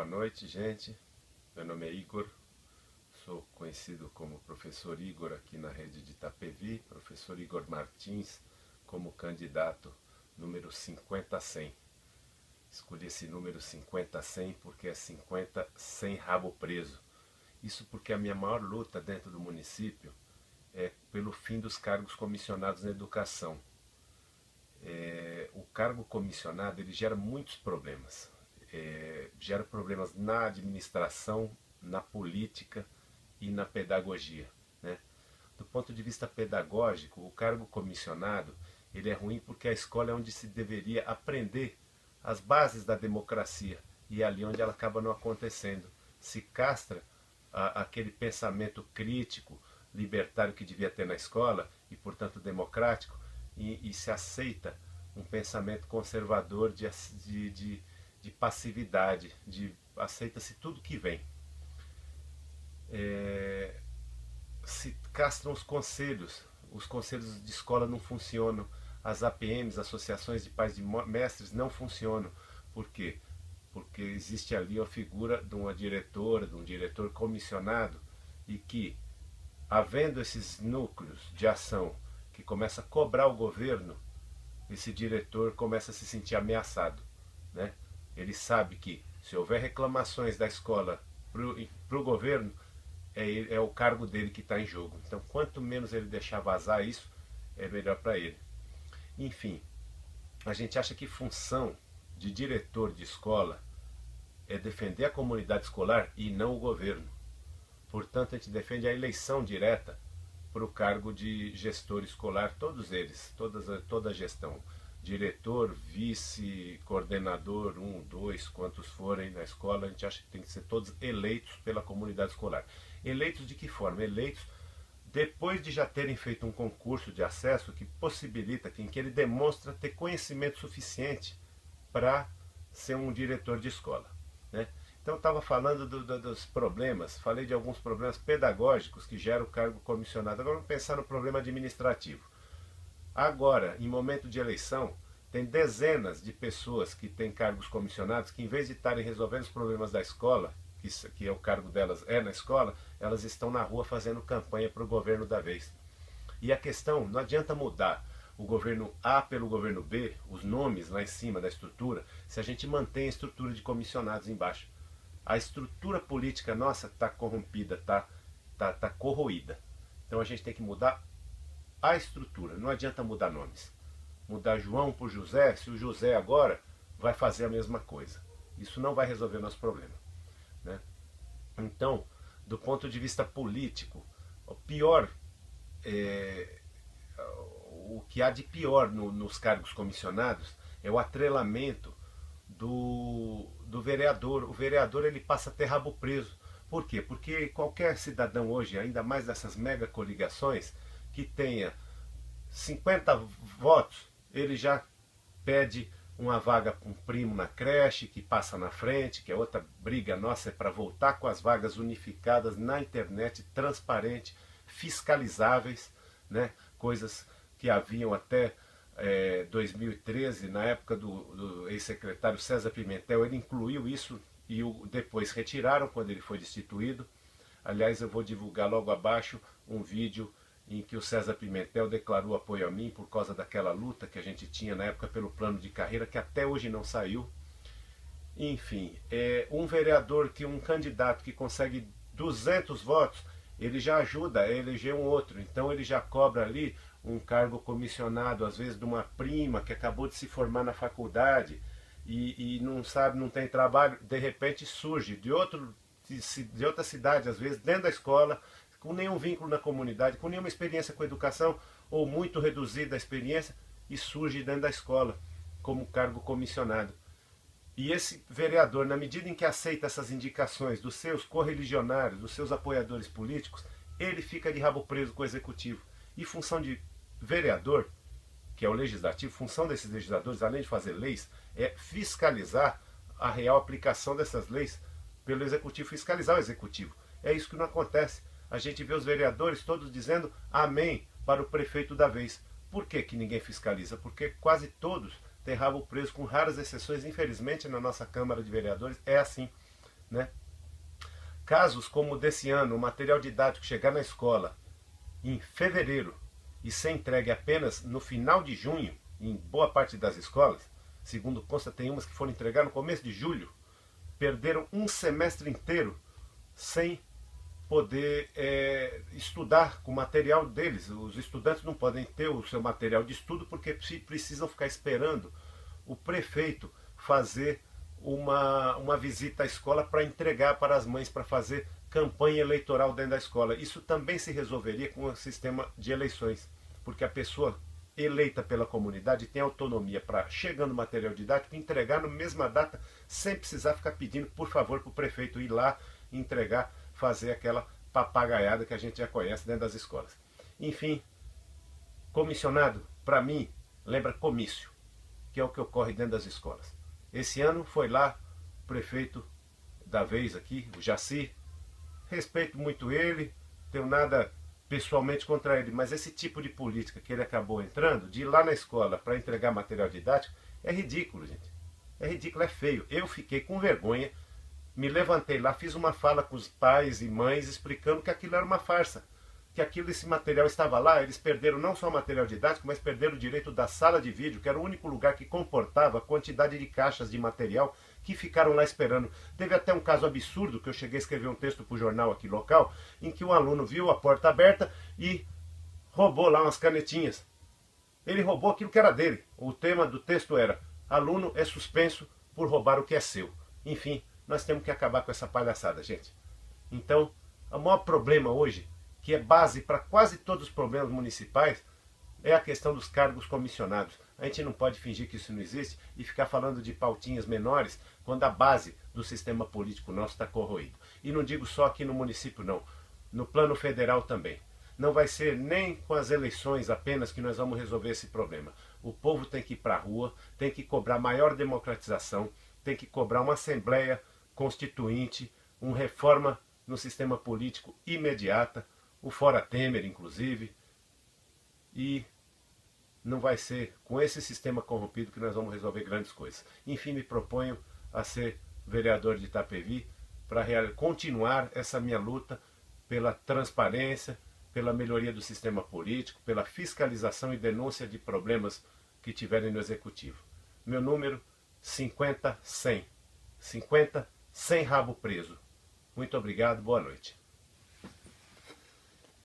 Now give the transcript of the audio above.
Boa noite, gente. Meu nome é Igor, sou conhecido como Professor Igor aqui na rede de Itapevi, Professor Igor Martins, como candidato número 50-100. Escolhi esse número 50-100 porque é 50 sem rabo preso. Isso porque a minha maior luta dentro do município é pelo fim dos cargos comissionados na educação. O cargo comissionado ele gera muitos problemas. Gera problemas na administração, na política e na pedagogia, né? Do ponto de vista pedagógico, o cargo comissionado ele é ruim porque a escola é onde se deveria aprender as bases da democracia e é ali onde ela acaba não acontecendo. Se castra aquele pensamento crítico, libertário que devia ter na escola e, portanto, democrático, e se aceita um pensamento conservador de passividade, aceita-se tudo que vem. Se castram os conselhos de escola não funcionam, as APMs, associações de pais de mestres, não funcionam. Por quê? Porque existe ali a figura de uma diretora, de um diretor comissionado, e que, havendo esses núcleos de ação que começa a cobrar o governo, esse diretor começa a se sentir ameaçado, né? Ele sabe que se houver reclamações da escola para o governo, é o cargo dele que está em jogo. Então, quanto menos ele deixar vazar isso, é melhor para ele. Enfim, a gente acha que função de diretor de escola é defender a comunidade escolar e não o governo. Portanto, a gente defende a eleição direta para o cargo de gestor escolar, todos eles, toda a gestão. Diretor, vice, coordenador, 1, 2, quantos forem na escola, a gente acha que tem que ser todos eleitos pela comunidade escolar. Eleitos de que forma? Eleitos depois de já terem feito um concurso de acesso que possibilita, em que ele demonstra ter conhecimento suficiente para ser um diretor de escola, né? Então eu estava falando dos problemas, falei de alguns problemas pedagógicos que geram o cargo comissionado. Agora vamos pensar no problema administrativo. Agora, em momento de eleição, tem dezenas de pessoas que têm cargos comissionados que, em vez de estarem resolvendo os problemas da escola, que é o cargo delas na escola, elas estão na rua fazendo campanha para o governo da vez. E a questão, não adianta mudar o governo A pelo governo B, os nomes lá em cima da estrutura, se a gente mantém a estrutura de comissionados embaixo. A estrutura política nossa está corrompida, está corroída. Então a gente tem que mudar a estrutura, não adianta mudar nomes. Mudar João por José, se o José agora vai fazer a mesma coisa. Isso não vai resolver o nosso problema, né? Então, do ponto de vista político, o pior, o que há de pior nos cargos comissionados é o atrelamento do vereador. O vereador ele passa a ter rabo preso. Por quê? Porque qualquer cidadão hoje, ainda mais dessas mega coligações, que tenha 50 votos, ele já pede uma vaga para um primo na creche, que passa na frente, que é outra briga nossa, é para voltar com as vagas unificadas na internet, transparente, fiscalizáveis, né? Coisas que haviam até 2013, na época do ex-secretário César Pimentel, ele incluiu isso e depois retiraram quando ele foi destituído. Aliás, eu vou divulgar logo abaixo um vídeo em que o César Pimentel declarou apoio a mim por causa daquela luta que a gente tinha na época pelo plano de carreira, que até hoje não saiu. Enfim, um candidato que consegue 200 votos, ele já ajuda a eleger um outro. Então ele já cobra ali um cargo comissionado, às vezes de uma prima que acabou de se formar na faculdade e não sabe, não tem trabalho, de repente surge de outra cidade, às vezes dentro da escola, com nenhum vínculo na comunidade, com nenhuma experiência com educação, ou muito reduzida a experiência, e surge dentro da escola, como cargo comissionado. E esse vereador, na medida em que aceita essas indicações dos seus correligionários, dos seus apoiadores políticos, ele fica de rabo preso com o executivo. E função de vereador, que é o legislativo, função desses legisladores, além de fazer leis, é fiscalizar a real aplicação dessas leis pelo executivo, fiscalizar o executivo. É isso que não acontece. A gente vê os vereadores todos dizendo amém para o prefeito da vez. Por que ninguém fiscaliza? Porque quase todos têm rabo preso, com raras exceções. Infelizmente, na nossa Câmara de Vereadores é assim. né? Casos como o desse ano, o material didático chegar na escola em fevereiro e ser entregue apenas no final de junho, em boa parte das escolas, segundo consta, tem umas que foram entregar no começo de julho, perderam um semestre inteiro sem poder estudar com o material deles. Os estudantes não podem ter o seu material de estudo porque precisam ficar esperando o prefeito fazer uma visita à escola para entregar para as mães, para fazer campanha eleitoral dentro da escola. Isso também se resolveria com o sistema de eleições, porque a pessoa eleita pela comunidade tem autonomia para, chegando material didático, entregar na mesma data, sem precisar ficar pedindo, por favor, para o prefeito ir lá entregar, fazer aquela papagaiada que a gente já conhece dentro das escolas. Enfim, comissionado, para mim, lembra comício, que é o que ocorre dentro das escolas. Esse ano foi lá o prefeito da vez aqui, o Jaci, respeito muito ele, tenho nada pessoalmente contra ele, mas esse tipo de política que ele acabou entrando, de ir lá na escola para entregar material didático, é ridículo, gente. É ridículo, é feio. Eu fiquei com vergonha, me levantei lá, fiz uma fala com os pais e mães explicando que aquilo era uma farsa, que esse material estava lá, eles perderam não só o material didático, mas perderam o direito da sala de vídeo, que era o único lugar que comportava a quantidade de caixas de material que ficaram lá esperando. Teve até um caso absurdo, que eu cheguei a escrever um texto para o jornal aqui local, em que um aluno viu a porta aberta e roubou lá umas canetinhas. Ele roubou aquilo que era dele. O tema do texto era: aluno é suspenso por roubar o que é seu. Enfim, nós temos que acabar com essa palhaçada, gente. Então, o maior problema hoje, que é base para quase todos os problemas municipais, é a questão dos cargos comissionados. A gente não pode fingir que isso não existe e ficar falando de pautinhas menores quando a base do sistema político nosso está corroído. E não digo só aqui no município, não. No plano federal também. Não vai ser nem com as eleições apenas que nós vamos resolver esse problema. O povo tem que ir para a rua, tem que cobrar maior democratização, tem que cobrar uma assembleia constituinte, uma reforma no sistema político imediata, o fora Temer, inclusive, e não vai ser com esse sistema corrompido que nós vamos resolver grandes coisas. Enfim, me proponho a ser vereador de Itapevi para continuar essa minha luta pela transparência, pela melhoria do sistema político, pela fiscalização e denúncia de problemas que tiverem no Executivo. Meu número 50-100. 50 sem rabo preso. Muito obrigado, boa noite.